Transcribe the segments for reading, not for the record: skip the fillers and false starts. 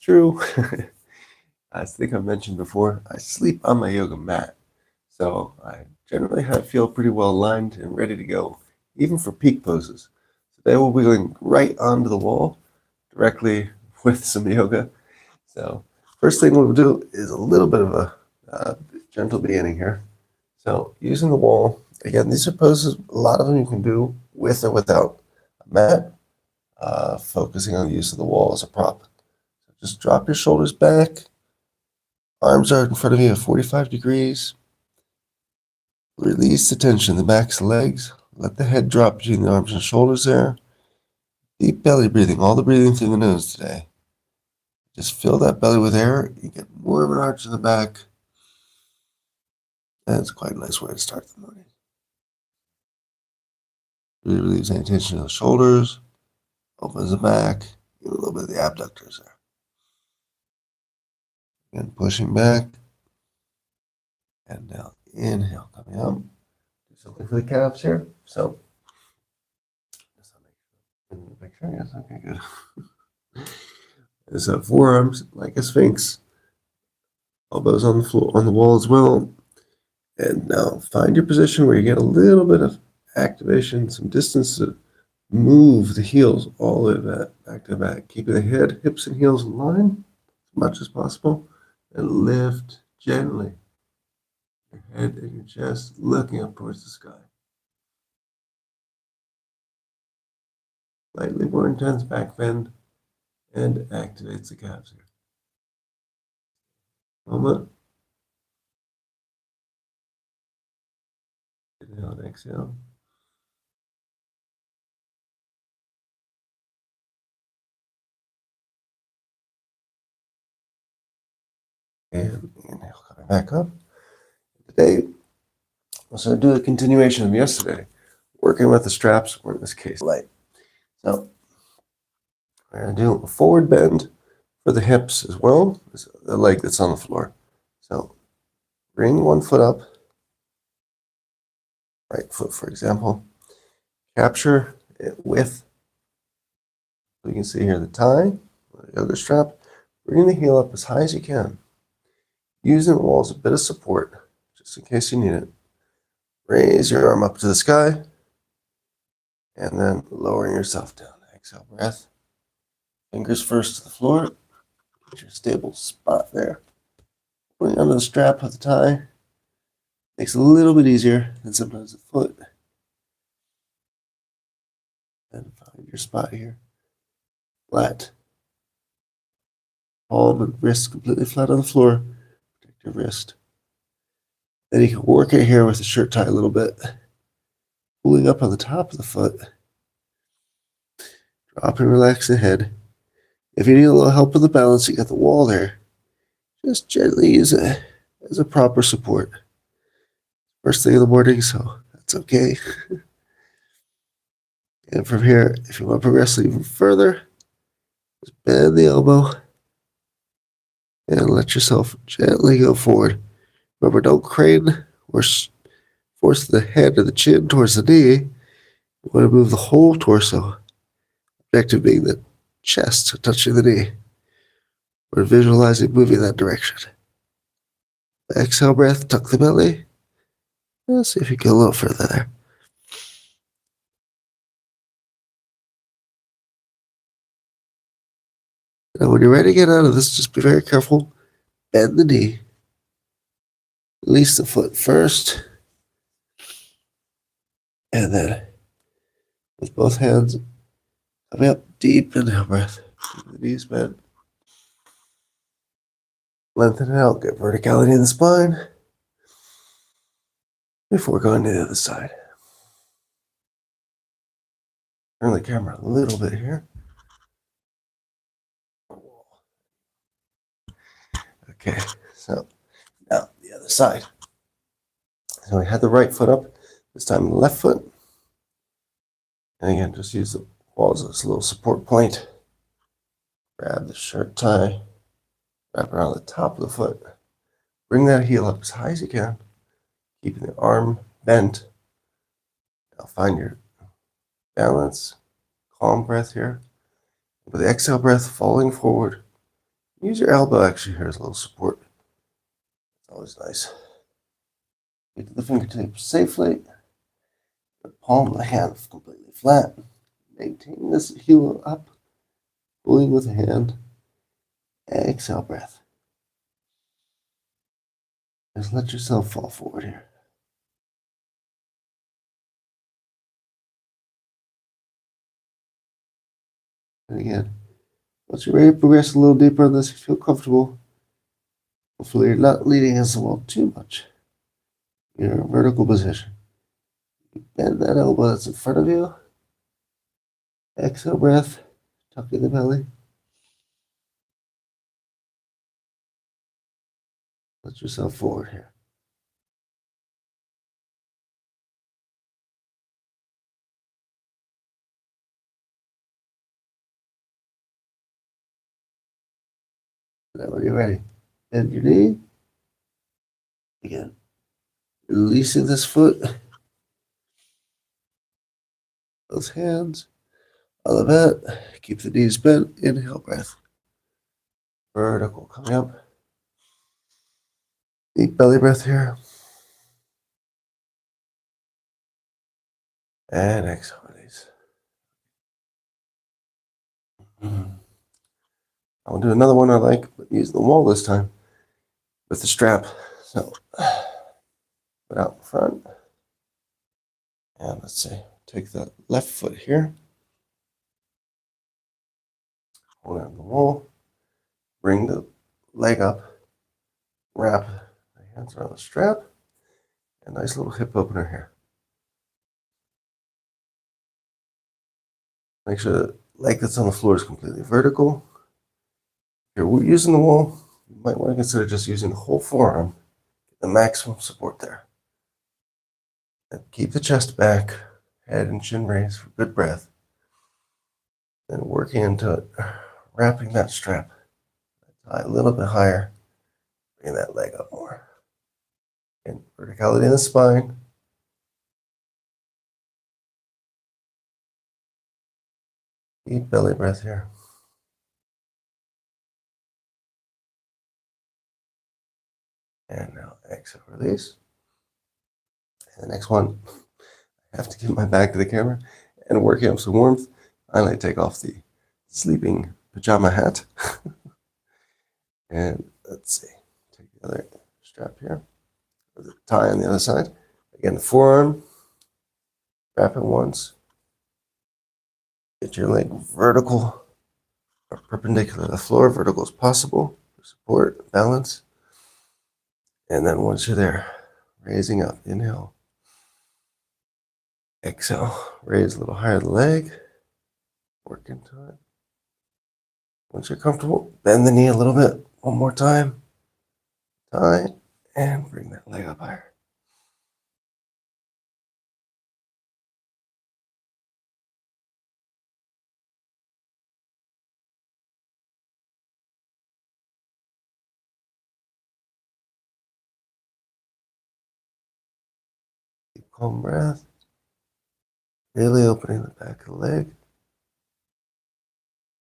True. I think I mentioned before, I sleep on my yoga mat. So I generally feel pretty well aligned and ready to go, even for peak poses. Today we'll be going right onto the wall directly with some yoga. So first thing we'll do is a little bit of a gentle beginning here. So using the wall, again, these are poses, a lot of them you can do with or without a mat, focusing on the use of the wall as a prop. So just drop your shoulders back. Arms are in front of you at 45 degrees. Release the tension in the backs of the legs. Let the head drop between the arms and shoulders there. Deep belly breathing, all the breathing through the nose today. Just fill that belly with air. You get more of an arch in the back. That's quite a nice way to start the morning. Really relieves any tension in the shoulders. Opens the back. Give a little bit of the abductors there. Again, pushing back. And now inhale, coming up. Do something for the calves here. So, in the picture, yes, okay, good. So forearms like a sphinx. Elbows on the floor, on the wall as well. And now find your position where you get a little bit of activation, some distance to move the heels all the way back to the back. Keeping the head, hips, and heels in line as much as possible. And lift gently your head and your chest, looking up towards the sky. Slightly more intense back bend and activates the calves here. Moment. Inhale and exhale. And inhale, coming back up. Today, we're going to do a continuation of yesterday, working with the straps, or in this case, light. So, we're going to do a forward bend for the hips as well as the leg that's on the floor. So, bring one foot up, right foot, for example, capture it with, you can see here, the tie, the other strap. Bring the heel up as high as you can. Using the wall as a bit of support, just in case you need it. Raise your arm up to the sky, and then lowering yourself down. Exhale, breath. Fingers first to the floor. Get your stable spot there. Putting under the strap of the tie makes it a little bit easier than sometimes the foot. And find your spot here. Flat. Palm and wrist completely flat on the floor. Protect your wrist. Then you can work it here with the shirt tie a little bit. Pulling up on the top of the foot. Drop and relax the head. If you need a little help with the balance, you got the wall there. Just gently use it as a proper support. First thing in the morning, so that's okay. And from here, if you want to progress even further, just bend the elbow and let yourself gently go forward. Remember, don't crane or force the head or the chin towards the knee. You want to move the whole torso. Objective being the chest touching the knee. We're visualizing moving that direction. Exhale breath, tuck the belly. Let's see if you get a little further there. Now, when you're ready to get out of this, just be very careful. Bend the knee. Release the foot first. And then, with both hands coming up, deep inhale breath. Keep the knees bent. Lengthen it out. Get verticality in the spine. Before going to the other side. Turn the camera a little bit here. Okay, so now the other side. So we had the right foot up, this time the left foot. And again, just use the wall as a little support point. Grab the shirt tie, wrap around the top of the foot. Bring that heel up as high as you can, keeping the arm bent. Now find your balance, calm breath here. With the exhale breath, falling forward, Use your elbow actually here as a little support. It's always nice. Get to the fingertips safely. The palm of the hand completely flat. Maintain this heel up. Pulling with the hand. Exhale breath. Just let yourself fall forward here. And again, once you're ready to progress a little deeper on this, if you feel comfortable, hopefully you're not leaning against the wall too much. You're in a vertical position. Bend that elbow that's in front of you. Exhale breath. Tuck in the belly. Let yourself forward here. Now when you're ready, bend your knee. Again, releasing this foot. Those hands on the mat. Keep the knees bent. Inhale breath. Vertical coming up. Deep belly breath here. And exhale release. I'll do another one I like, but use the wall this time with the strap. So, put out in front. And let's see, take the left foot here. Hold on the wall. Bring the leg up. Wrap the hands around the strap. A nice little hip opener here. Make sure the leg that's on the floor is completely vertical. If you're using the wall, you might want to consider just using the whole forearm. Get the maximum support there. And keep the chest back, head and chin raised for good breath. Then working into it, wrapping that strap. Tie a little bit higher, bring that leg up more. And verticality in the spine. Deep belly breath here. And now exhale, release. And the next one, I have to get my back to the camera and working up some warmth. I like to take off the sleeping pajama hat. And let's see, take the other strap here, with the tie on the other side. Again, the forearm, wrap it once. Get your leg vertical or perpendicular to the floor, vertical as possible for support, balance. And then once you're there, raising up, inhale. Exhale, raise a little higher the leg, work into it. Once you're comfortable, bend the knee a little bit. One more time. Tie, and bring that leg up higher. Deep, calm breath. Really opening the back of the leg.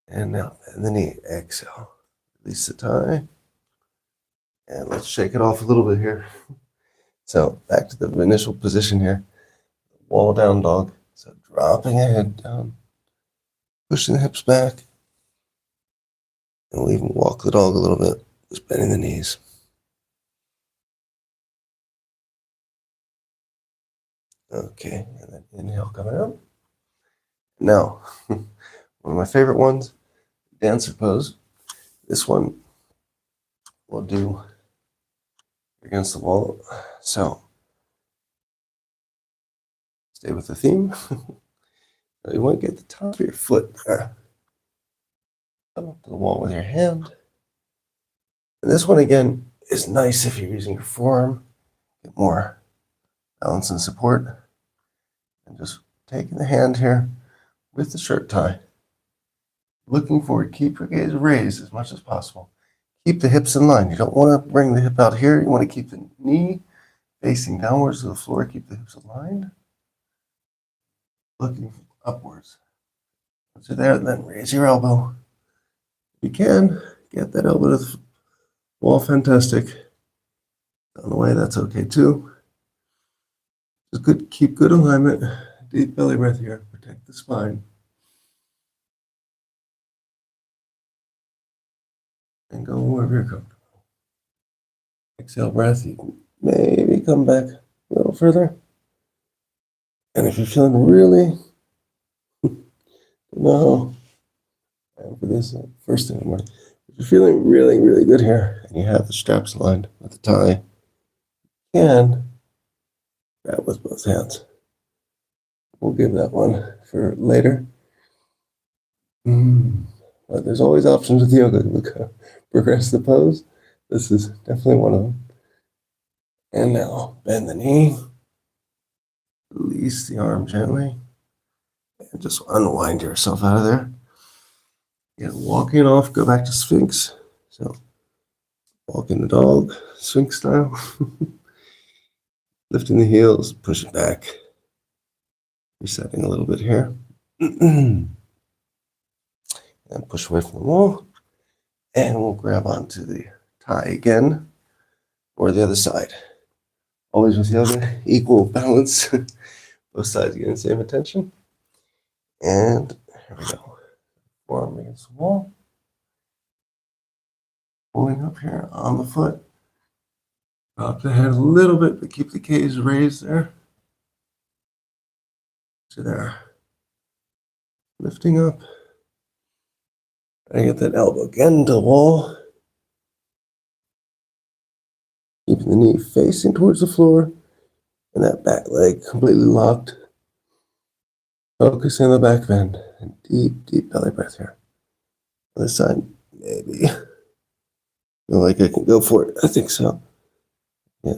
And now bend the knee. Exhale. Release the tie. And let's shake it off a little bit here. So back to the initial position here. Wall down dog. So dropping the head down. Pushing the hips back. And we'll even walk the dog a little bit. Just bending the knees. Okay, and then inhale coming out. Now, one of my favorite ones, dancer pose. This one we'll do against the wall. So, stay with the theme. You want to get the top of your foot there. Come up to the wall with your hand. And this one again is nice if you're using your forearm. Get more balance and support. And just taking the hand here with the shirt tie. Looking forward, keep your gaze raised as much as possible. Keep the hips in line. You don't want to bring the hip out here. You want to keep the knee facing downwards to the floor. Keep the hips aligned. Looking upwards. Once you're there, then raise your elbow. If you can, get that elbow to the wall, fantastic. Down the way, that's okay too. Just good, keep good alignment. Deep belly breath here, protect the spine. And go wherever you're comfortable. Exhale breath, you can maybe come back a little further. And if you're feeling really, no, and for this first thing in the morning, if you're feeling really, really good here, and you have the straps aligned with the tie, you can grab with both hands. We'll give that one for later. But there's always options with yoga to progress the pose. This is definitely one of them. And now bend the knee, release the arm gently, and just unwind yourself out of there. Yeah, walking off, go back to Sphinx. So walking the dog, Sphinx style. Lifting the heels, pushing back. Resetting a little bit here. And push away from the wall. And we'll grab onto the tie again, or the other side. Always with yoga, equal balance. Both sides getting the same attention. And here we go. Forearm against the wall. Pulling up here on the foot. Drop the head a little bit, but keep the gaze raised there. So there. Lifting up. I get that elbow again to the wall. Keeping the knee facing towards the floor. And that back leg completely locked. Focusing on the back bend. And deep, deep belly breath here. Other side, maybe. Feel like I can go for it. I think so. Yeah.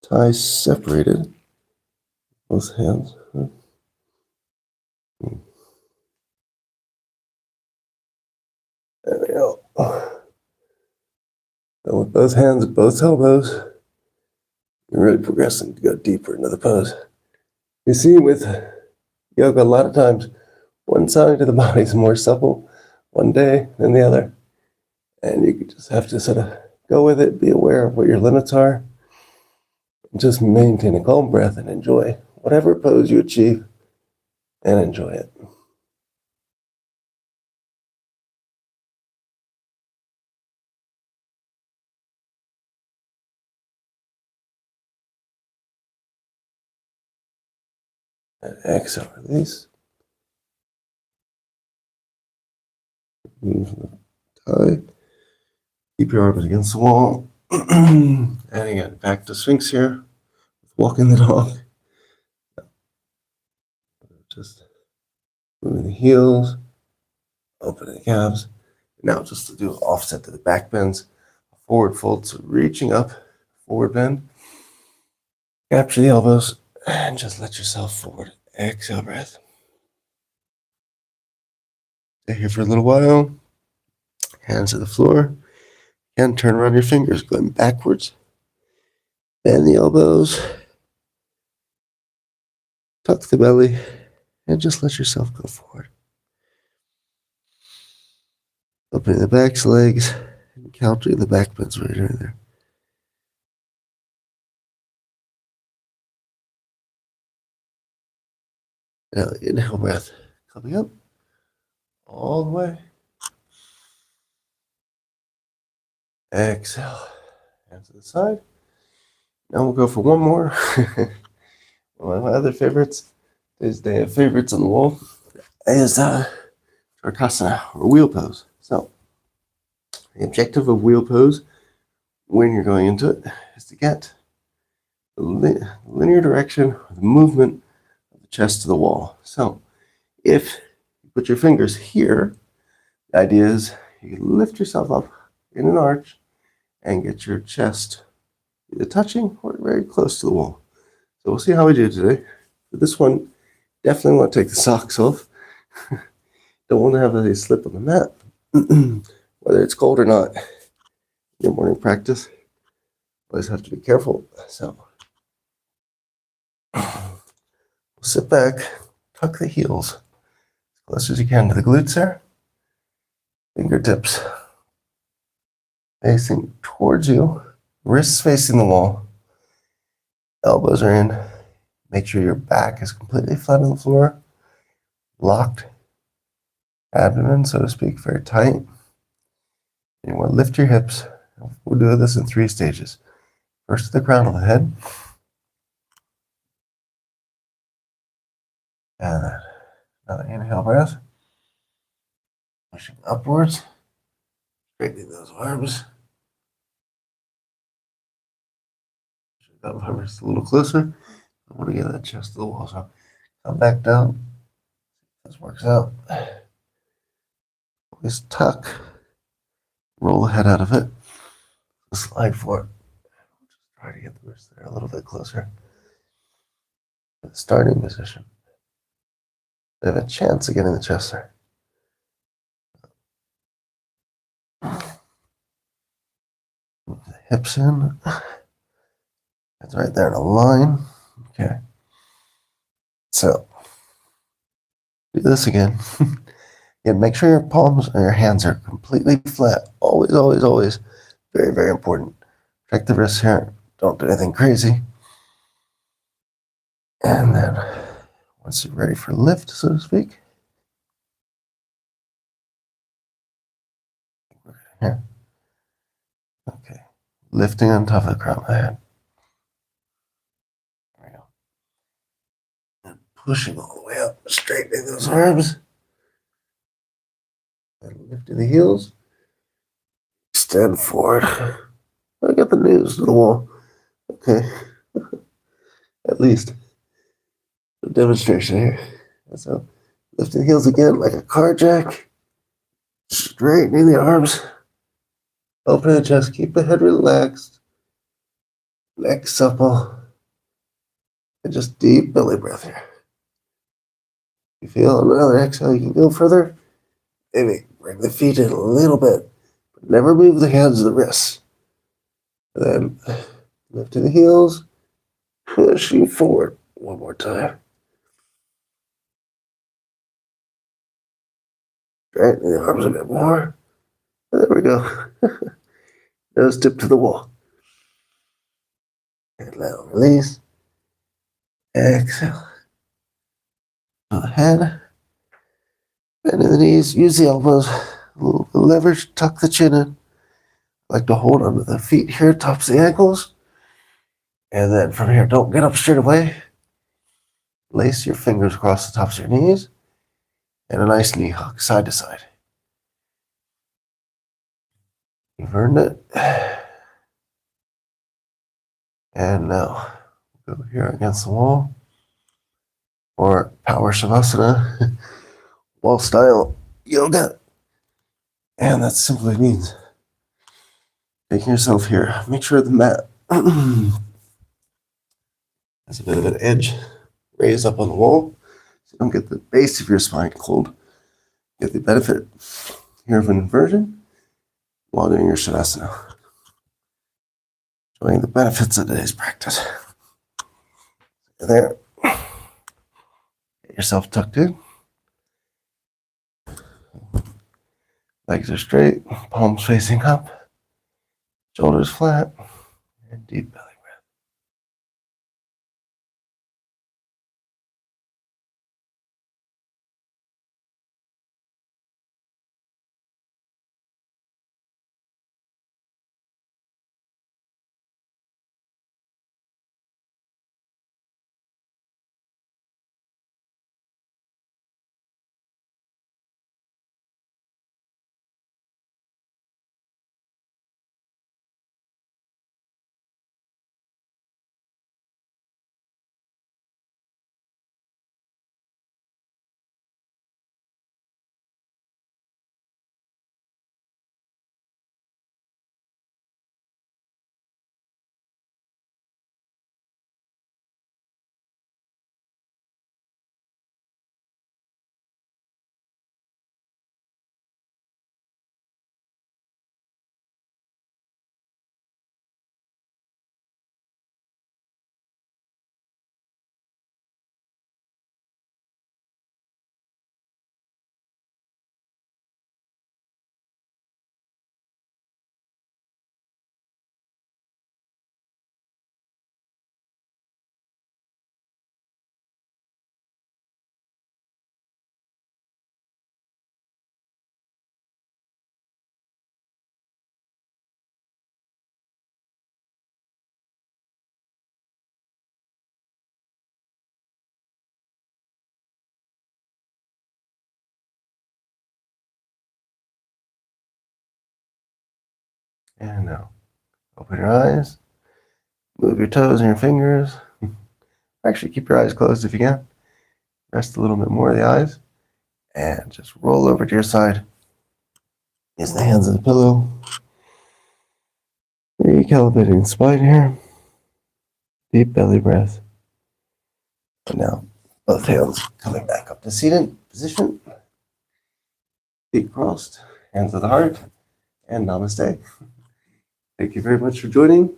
Ties separated. Both hands. There we go. And with both hands, both elbows, you're really progressing to go deeper into the pose. You see with yoga, a lot of times, one side of the body is more supple one day than the other. And you just have to sort of go with it, be aware of what your limits are. Just maintain a calm breath and enjoy whatever pose you achieve and enjoy it. And exhale, release. Move the tie. Keep your arms against the wall. And again, back to Sphinx here. Walking the dog. Just moving the heels, opening the calves. Now just to do an offset to the back bends. Forward fold, so reaching up, forward bend. Capture the elbows and just let yourself forward. Exhale breath. Stay here for a little while. Hands to the floor. Again, turn around your fingers, going backwards. Bend the elbows. Tuck the belly. And just let yourself go forward. Opening the back legs. And countering the back bends right there. Now, inhale breath. Coming up. All the way. Exhale. Hands to the side. Now we'll go for one more. One of my other favorites is they have favorites on the wall. Is Trikonasana or wheel pose. So the objective of wheel pose when you're going into it is to get the linear direction of the movement of the chest to the wall. So if you put your fingers here, the idea is you lift yourself up in an arch and get your chest either touching or very close to the wall. So we'll see how we do today. For this one, definitely want to take the socks off. Don't want to have a slip on the mat, whether it's cold or not. Your morning practice, always have to be careful. So we'll sit back, tuck the heels as close as you can to the glutes there. Fingertips facing towards you, wrists facing the wall, elbows are in. Make sure your back is completely flat on the floor, locked, abdomen, so to speak, very tight. And you want to lift your hips. We'll do this in 3 stages. First to the crown of the head, and another inhale breath, pushing upwards, straightening those arms. That arms a little closer. I want to get that chest to the wall, so come back down. This works out. Always tuck, roll the head out of it, slide forward. Just try to get the wrist there a little bit closer. The starting position. They have a chance of getting the chest there. Move the hips in. It's right there in a line. Okay. So do this again. Yeah, make sure your palms and your hands are completely flat. Always, always, always. Very, very important. Check the wrists here. Don't do anything crazy. And then once you're ready for lift, so to speak, here. Okay. Lifting on top of the crown of the head. There we go. And pushing all the way up, straightening those arms. And lifting the heels. Extend forward. I got the knees to the wall. Okay. At least a demonstration here. So lifting the heels again like a car jack. Straightening the arms. Opening the chest. Keep the head relaxed. Neck supple. And just deep belly breath here. You feel another exhale, you can go further. Maybe bring the feet in a little bit, but never move the hands or the wrists. And then lifting the heels, pushing forward one more time. Straightening the arms a bit more. There we go. Nose tip to the wall. And now release. Exhale. To the head. Bend in the knees. Use the elbows. A little bit of leverage. Tuck the chin in. Like to hold onto the feet here, tops of the ankles. And then from here, don't get up straight away. Lace your fingers across the tops of your knees. And a nice knee hook, side to side. You've earned it. And now go here against the wall. Or power shavasana. Wall style yoga. And that simply means taking yourself here. Make sure the mat has a bit of an edge raised up on the wall. So you don't get the base of your spine cold. Get the benefit here of an inversion while doing your shavasana. Showing the benefits of today's practice. There. Get yourself tucked in. Legs are straight, palms facing up, shoulders flat, and deep belly. And now, open your eyes. Move your toes and your fingers. Actually, keep your eyes closed if you can. Rest a little bit more of the eyes. And just roll over to your side. Use the hands as a pillow. Recalibrating the spine here. Deep belly breath. And now, both hands coming back up to seated position. Feet crossed, hands to the heart, and namaste. Thank you very much for joining.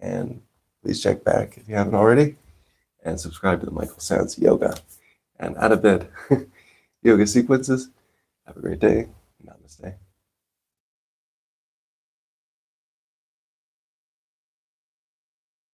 And please check back if you haven't already. And subscribe to the Michael Sands Yoga and Out of Bed Yoga Sequences. Have a great day. Namaste.